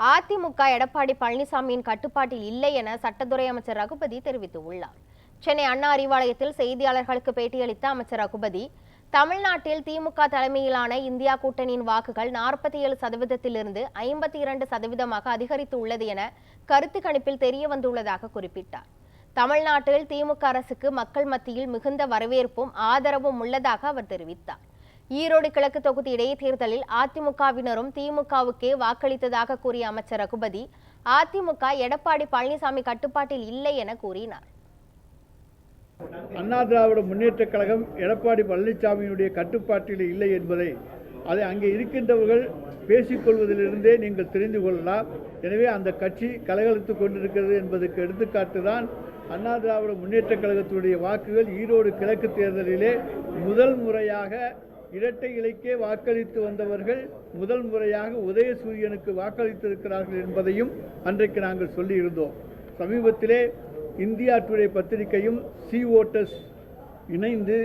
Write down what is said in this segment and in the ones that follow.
அதிமுக எடப்பாடி பழனிசாமியின் கட்டுப்பாட்டில் இல்லை என சட்டத்துறை அமைச்சர் ரகுபதி தெரிவித்துள்ளார். சென்னை அண்ணா அறிவாலயத்தில் செய்தியாளர்களுக்கு பேட்டியளித்த அமைச்சர் ரகுபதி, தமிழ்நாட்டில் திமுக தலைமையிலான இந்தியா கூட்டணியின் வாக்குகள் 47%இலிருந்து 52%ஆக அதிகரித்துள்ளது என கருத்து கணிப்பில் தெரிய வந்துள்ளதாக குறிப்பிட்டார். தமிழ்நாட்டில் திமுக அரசுக்கு மக்கள் மத்தியில் மிகுந்த வரவேற்பும் ஆதரவும் உள்ளதாக அவர் தெரிவித்தார். ஈரோடு கிழக்கு தொகுதி இடைத்தேர்தலில் அதிமுகவினரும் திமுகவுக்கே வாக்களித்ததாக கூறிய அமைச்சர் ரகுபதி, அதிமுக எடப்பாடி பழனிசாமி கட்டுப்பாட்டில் இல்லை என கூறினார். அண்ணா திராவிட முன்னேற்ற கழகம் எடப்பாடி பழனிசாமியினுடைய கட்டுப்பாட்டில் இல்லை என்பதை அதை அங்கே இருக்கின்றவர்கள் பேசிக்கொள்வதிலிருந்தே நீங்கள் தெரிந்து கொள்ளலாம். எனவே அந்த கட்சி கலகலத்துக் கொண்டிருக்கிறது என்பதற்கு எடுத்துக்காட்டு தான் அண்ணா திராவிட முன்னேற்ற கழகத்தினுடைய வாக்குகள் ஈரோடு கிழக்கு தேர்தலிலே முதல் முறையாக இரட்டை இலைக்கே வாக்களித்து வந்தவர்கள் முதல் முறையாக உதயசூரியனுக்கு வாக்களித்திருக்கிறார்கள் என்பதையும் அன்றைக்கு நாங்கள் சொல்லியிருந்தோம். சமீபத்திலே இந்தியா டுடே பத்திரிகையும் சி ஓட்டர்ஸ் இணைந்து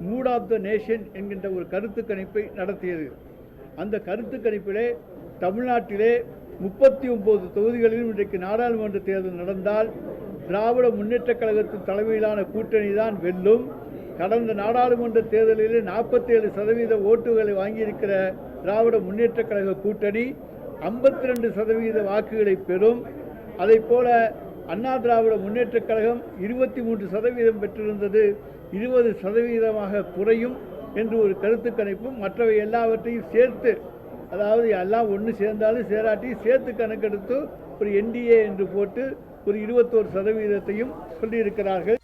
மூட் ஆஃப் த நேஷன் என்கின்ற ஒரு கருத்து கணிப்பை நடத்தியது. அந்த கருத்து கணிப்பிலே தமிழ்நாட்டிலே 39 தொகுதிகளிலும் இன்றைக்கு நாடாளுமன்ற தேர்தல் நடந்தால் திராவிட முன்னேற்ற கழகத்தின் தலைமையிலான கூட்டணி தான் வெல்லும். கடந்த நாடாளுமன்ற தேர்தலில் 47% ஓட்டுகளை வாங்கியிருக்கிற திராவிட முன்னேற்ற கழக கூட்டணி 52% வாக்குகளை பெறும். அதை போல அண்ணா திராவிட முன்னேற்ற கழகம் 23% பெற்றிருந்தது 20% குறையும் என்று ஒரு கருத்து கணிப்பும் மற்றவை எல்லாவற்றையும் சேர்த்து, அதாவது எல்லாம் ஒன்று சேர்ந்தாலும் சேராட்டியும் சேர்த்து கணக்கெடுத்து ஒரு என்டிஏ என்று போட்டு ஒரு 21% சொல்லியிருக்கிறார்கள்.